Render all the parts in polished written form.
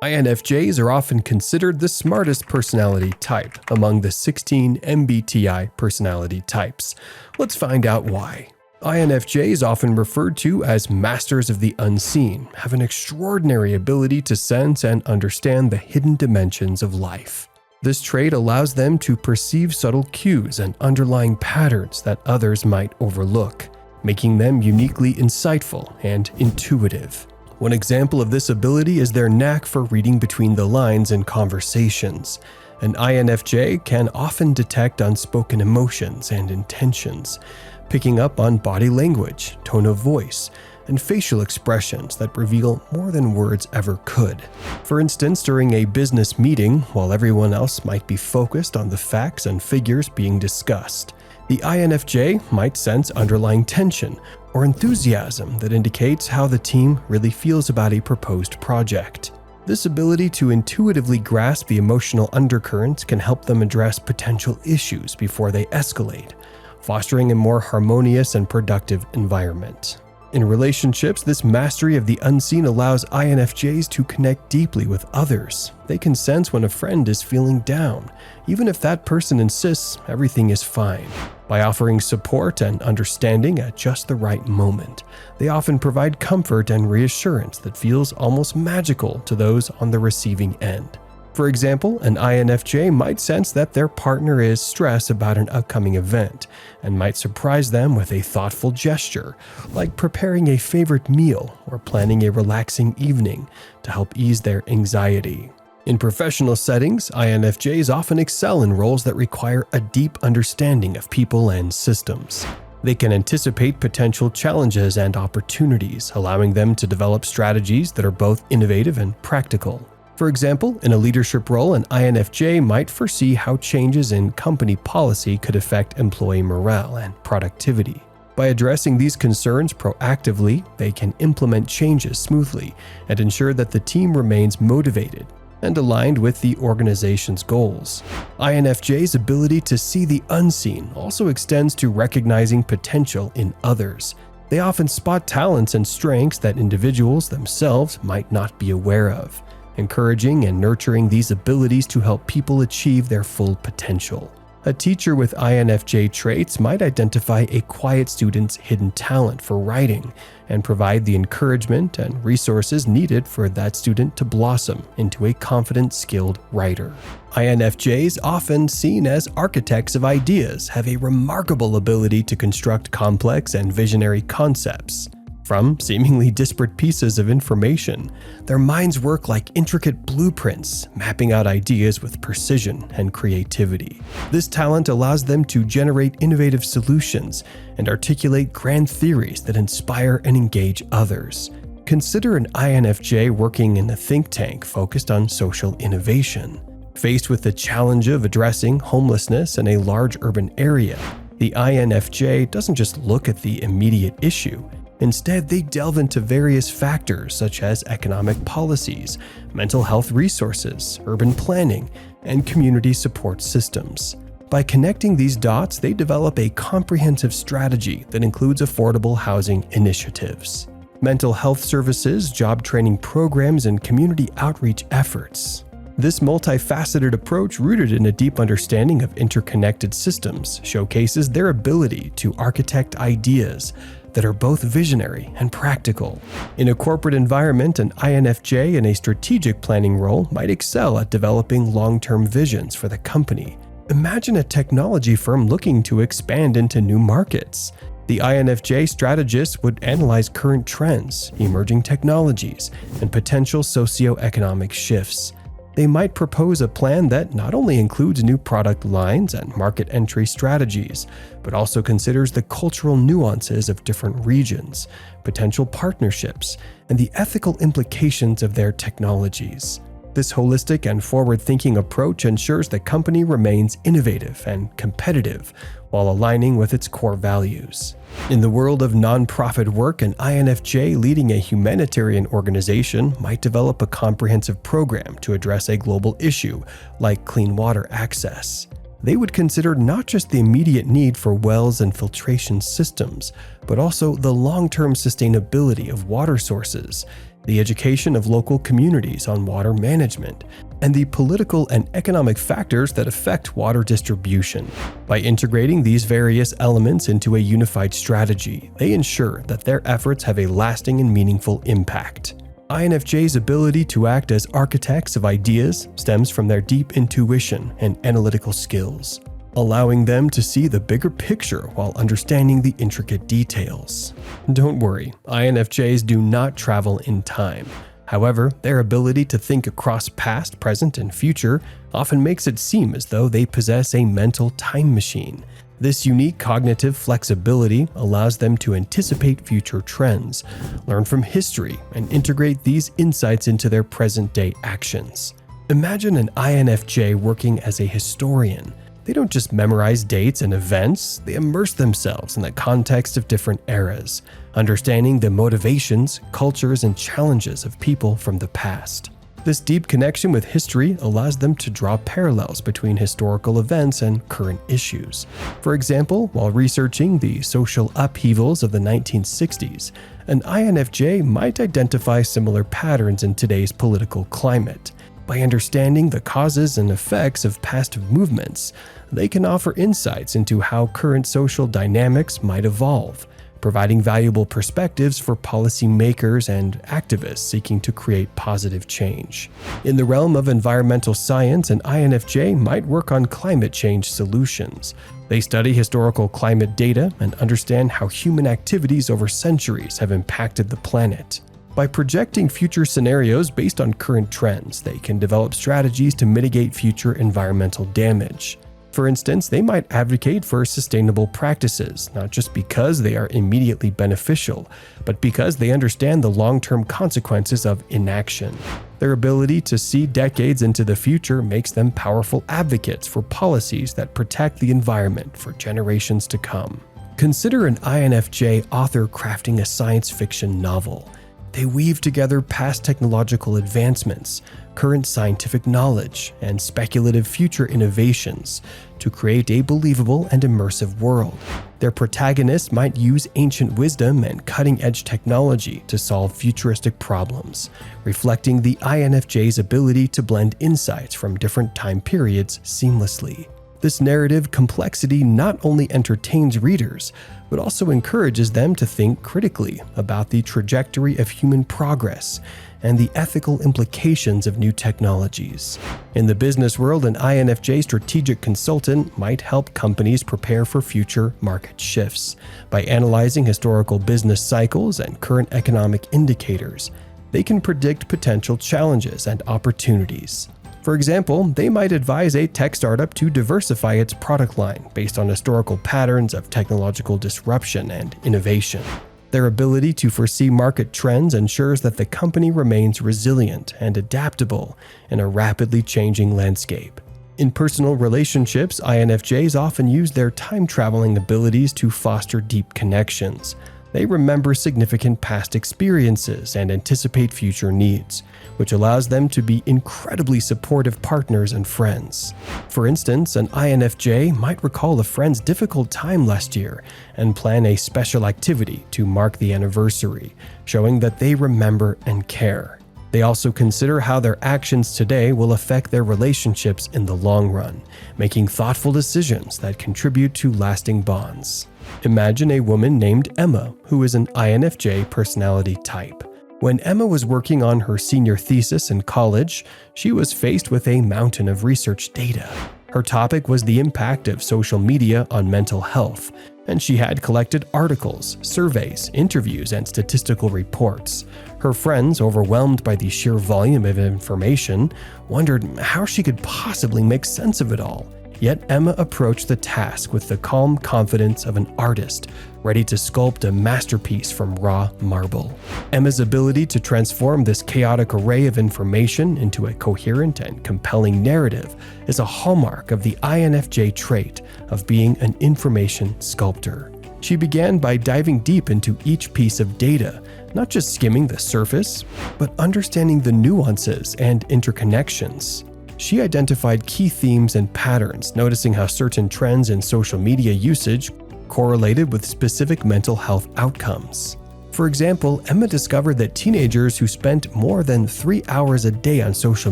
INFJs are often considered the smartest personality type among the 16 MBTI personality types. Let's find out why. INFJs, often referred to as masters of the unseen, have an extraordinary ability to sense and understand the hidden dimensions of life. This trait allows them to perceive subtle cues and underlying patterns that others might overlook, making them uniquely insightful and intuitive. One example of this ability is their knack for reading between the lines in conversations. An INFJ can often detect unspoken emotions and intentions, picking up on body language, tone of voice, and facial expressions that reveal more than words ever could. For instance, during a business meeting, while everyone else might be focused on the facts and figures being discussed, the INFJ might sense underlying tension or enthusiasm that indicates how the team really feels about a proposed project. This ability to intuitively grasp the emotional undercurrents can help them address potential issues before they escalate, fostering a more harmonious and productive environment. In relationships, this mastery of the unseen allows INFJs to connect deeply with others. They can sense when a friend is feeling down, even if that person insists everything is fine. By offering support and understanding at just the right moment, they often provide comfort and reassurance that feels almost magical to those on the receiving end. For example, an INFJ might sense that their partner is stressed about an upcoming event and might surprise them with a thoughtful gesture, like preparing a favorite meal or planning a relaxing evening to help ease their anxiety. In professional settings, INFJs often excel in roles that require a deep understanding of people and systems. They can anticipate potential challenges and opportunities, allowing them to develop strategies that are both innovative and practical. For example, in a leadership role, an INFJ might foresee how changes in company policy could affect employee morale and productivity. By addressing these concerns proactively, they can implement changes smoothly and ensure that the team remains motivated and aligned with the organization's goals. INFJ's ability to see the unseen also extends to recognizing potential in others. They often spot talents and strengths that individuals themselves might not be aware of, encouraging and nurturing these abilities to help people achieve their full potential. A teacher with INFJ traits might identify a quiet student's hidden talent for writing and provide the encouragement and resources needed for that student to blossom into a confident, skilled writer. INFJs, often seen as architects of ideas, have a remarkable ability to construct complex and visionary concepts. From seemingly disparate pieces of information, their minds work like intricate blueprints, mapping out ideas with precision and creativity. This talent allows them to generate innovative solutions and articulate grand theories that inspire and engage others. Consider an INFJ working in a think tank focused on social innovation. Faced with the challenge of addressing homelessness in a large urban area, the INFJ doesn't just look at the immediate issue. Instead, they delve into various factors such as economic policies, mental health resources, urban planning, and community support systems. By connecting these dots, they develop a comprehensive strategy that includes affordable housing initiatives, mental health services, job training programs, and community outreach efforts. This multifaceted approach, rooted in a deep understanding of interconnected systems, showcases their ability to architect ideas that are both visionary and practical. In a corporate environment, an INFJ in a strategic planning role might excel at developing long-term visions for the company. Imagine a technology firm looking to expand into new markets. The INFJ strategist would analyze current trends, emerging technologies, and potential socioeconomic shifts. They might propose a plan that not only includes new product lines and market entry strategies, but also considers the cultural nuances of different regions, potential partnerships, and the ethical implications of their technologies. This holistic and forward-thinking approach ensures the company remains innovative and competitive while aligning with its core values. In the world of nonprofit work, an INFJ leading a humanitarian organization might develop a comprehensive program to address a global issue like clean water access. They would consider not just the immediate need for wells and filtration systems, but also the long-term sustainability of water sources, the education of local communities on water management, and the political and economic factors that affect water distribution. By integrating these various elements into a unified strategy, they ensure that their efforts have a lasting and meaningful impact. INFJ's ability to act as architects of ideas stems from their deep intuition and analytical skills, allowing them to see the bigger picture while understanding the intricate details. Don't worry, INFJs do not travel in time. However, their ability to think across past, present, and future often makes it seem as though they possess a mental time machine. This unique cognitive flexibility allows them to anticipate future trends, learn from history, and integrate these insights into their present-day actions. Imagine an INFJ working as a historian. They don't just memorize dates and events, they immerse themselves in the context of different eras, understanding the motivations, cultures, and challenges of people from the past. This deep connection with history allows them to draw parallels between historical events and current issues. For example, while researching the social upheavals of the 1960s, an INFJ might identify similar patterns in today's political climate. By understanding the causes and effects of past movements, they can offer insights into how current social dynamics might evolve, providing valuable perspectives for policymakers and activists seeking to create positive change. In the realm of environmental science, an INFJ might work on climate change solutions. They study historical climate data and understand how human activities over centuries have impacted the planet. By projecting future scenarios based on current trends, they can develop strategies to mitigate future environmental damage. For instance, they might advocate for sustainable practices, not just because they are immediately beneficial, but because they understand the long-term consequences of inaction. Their ability to see decades into the future makes them powerful advocates for policies that protect the environment for generations to come. Consider an INFJ author crafting a science fiction novel. They weave together past technological advancements, current scientific knowledge, and speculative future innovations to create a believable and immersive world. Their protagonists might use ancient wisdom and cutting-edge technology to solve futuristic problems, reflecting the INFJ's ability to blend insights from different time periods seamlessly. This narrative complexity not only entertains readers, but also encourages them to think critically about the trajectory of human progress and the ethical implications of new technologies. In the business world, an INFJ strategic consultant might help companies prepare for future market shifts. By analyzing historical business cycles and current economic indicators, they can predict potential challenges and opportunities. For example, they might advise a tech startup to diversify its product line based on historical patterns of technological disruption and innovation. Their ability to foresee market trends ensures that the company remains resilient and adaptable in a rapidly changing landscape. In personal relationships, INFJs often use their time-traveling abilities to foster deep connections. They remember significant past experiences and anticipate future needs, which allows them to be incredibly supportive partners and friends. For instance, an INFJ might recall a friend's difficult time last year and plan a special activity to mark the anniversary, showing that they remember and care. They also consider how their actions today will affect their relationships in the long run, making thoughtful decisions that contribute to lasting bonds. Imagine a woman named Emma, who is an INFJ personality type. When Emma was working on her senior thesis in college, she was faced with a mountain of research data. Her topic was the impact of social media on mental health, and she had collected articles, surveys, interviews, and statistical reports. Her friends, overwhelmed by the sheer volume of information, wondered how she could possibly make sense of it all. Yet Emma approached the task with the calm confidence of an artist, ready to sculpt a masterpiece from raw marble. Emma's ability to transform this chaotic array of information into a coherent and compelling narrative is a hallmark of the INFJ trait of being an information sculptor. She began by diving deep into each piece of data, not just skimming the surface, but understanding the nuances and interconnections. She identified key themes and patterns, noticing how certain trends in social media usage correlated with specific mental health outcomes. For example, Emma discovered that teenagers who spent more than 3 hours a day on social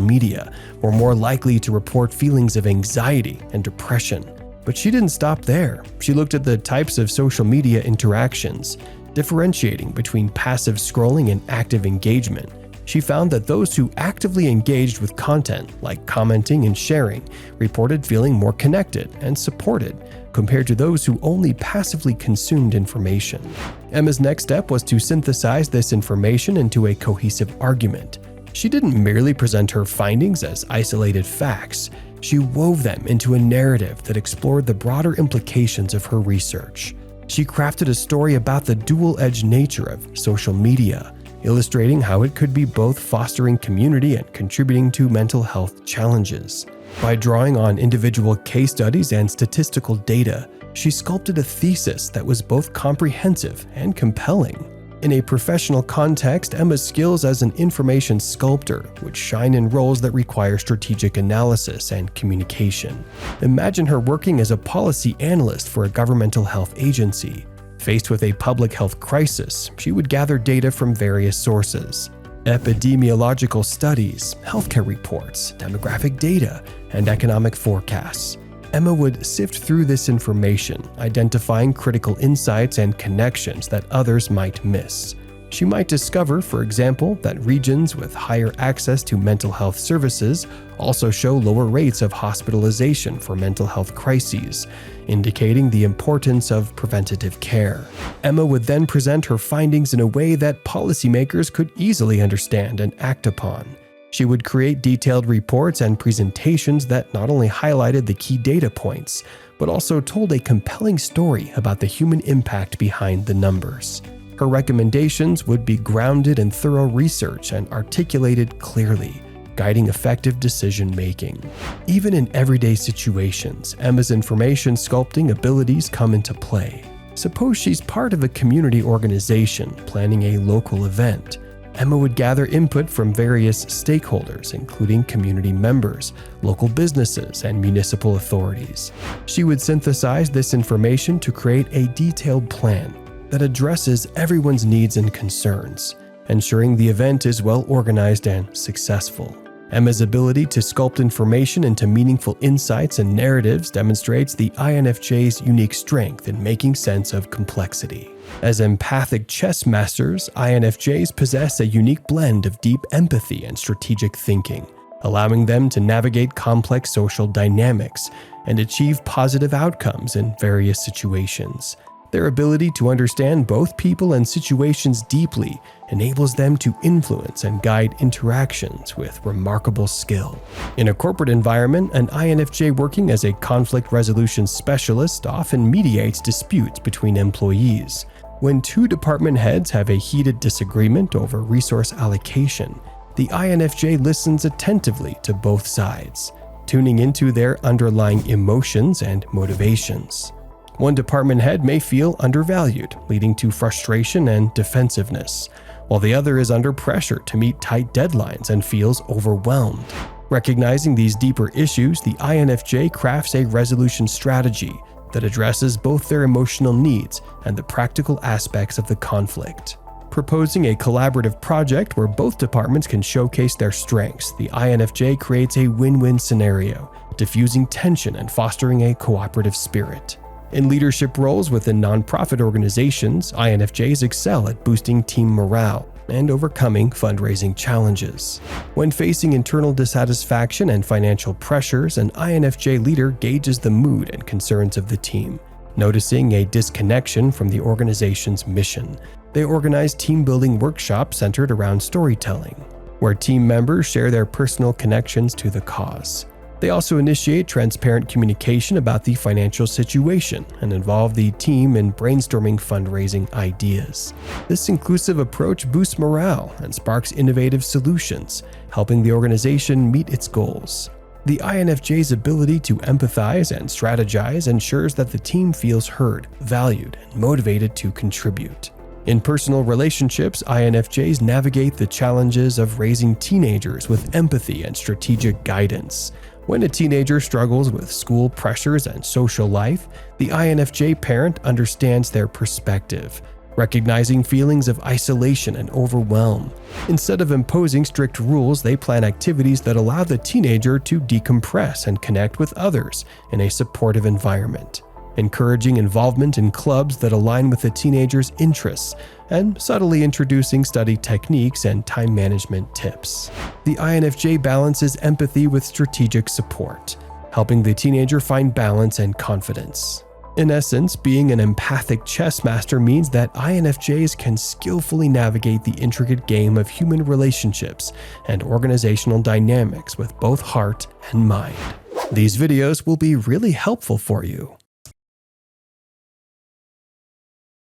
media were more likely to report feelings of anxiety and depression. But she didn't stop there. She looked at the types of social media interactions, differentiating between passive scrolling and active engagement. She found that those who actively engaged with content, like commenting and sharing, reported feeling more connected and supported compared to those who only passively consumed information. Emma's next step was to synthesize this information into a cohesive argument. She didn't merely present her findings as isolated facts. She wove them into a narrative that explored the broader implications of her research. She crafted a story about the dual-edged nature of social media, illustrating how it could be both fostering community and contributing to mental health challenges. By drawing on individual case studies and statistical data, she sculpted a thesis that was both comprehensive and compelling. In a professional context, Emma's skills as an information sculptor would shine in roles that require strategic analysis and communication. Imagine her working as a policy analyst for a governmental health agency. Faced with a public health crisis, she would gather data from various sources: epidemiological studies, healthcare reports, demographic data, and economic forecasts. Emma would sift through this information, identifying critical insights and connections that others might miss. She might discover, for example, that regions with higher access to mental health services also show lower rates of hospitalization for mental health crises, indicating the importance of preventative care. Emma would then present her findings in a way that policymakers could easily understand and act upon. She would create detailed reports and presentations that not only highlighted the key data points, but also told a compelling story about the human impact behind the numbers. Her recommendations would be grounded in thorough research and articulated clearly, guiding effective decision-making. Even in everyday situations, Emma's information sculpting abilities come into play. Suppose she's part of a community organization planning a local event. Emma would gather input from various stakeholders, including community members, local businesses, and municipal authorities. She would synthesize this information to create a detailed plan that addresses everyone's needs and concerns, ensuring the event is well organized and successful. Emma's ability to sculpt information into meaningful insights and narratives demonstrates the INFJ's unique strength in making sense of complexity. As empathic chess masters, INFJs possess a unique blend of deep empathy and strategic thinking, allowing them to navigate complex social dynamics and achieve positive outcomes in various situations. Their ability to understand both people and situations deeply enables them to influence and guide interactions with remarkable skill. In a corporate environment, an INFJ working as a conflict resolution specialist often mediates disputes between employees. When two department heads have a heated disagreement over resource allocation, the INFJ listens attentively to both sides, tuning into their underlying emotions and motivations. One department head may feel undervalued, leading to frustration and defensiveness, while the other is under pressure to meet tight deadlines and feels overwhelmed. Recognizing these deeper issues, the INFJ crafts a resolution strategy that addresses both their emotional needs and the practical aspects of the conflict. Proposing a collaborative project where both departments can showcase their strengths, the INFJ creates a win-win scenario, diffusing tension and fostering a cooperative spirit. In leadership roles within nonprofit organizations, INFJs excel at boosting team morale and overcoming fundraising challenges. When facing internal dissatisfaction and financial pressures, an INFJ leader gauges the mood and concerns of the team. Noticing a disconnection from the organization's mission, they organize team-building workshops centered around storytelling, where team members share their personal connections to the cause. They also initiate transparent communication about the financial situation and involve the team in brainstorming fundraising ideas. This inclusive approach boosts morale and sparks innovative solutions, helping the organization meet its goals. The INFJ's ability to empathize and strategize ensures that the team feels heard, valued, and motivated to contribute. In personal relationships, INFJs navigate the challenges of raising teenagers with empathy and strategic guidance. When a teenager struggles with school pressures and social life, the INFJ parent understands their perspective. recognizing feelings of isolation and overwhelm. Instead of imposing strict rules, they plan activities that allow the teenager to decompress and connect with others in a supportive environment, encouraging involvement in clubs that align with the teenager's interests, and subtly introducing study techniques and time management tips. The INFJ balances empathy with strategic support, helping the teenager find balance and confidence. In essence, being an empathic chess master means that INFJs can skillfully navigate the intricate game of human relationships and organizational dynamics with both heart and mind. These videos will be really helpful for you.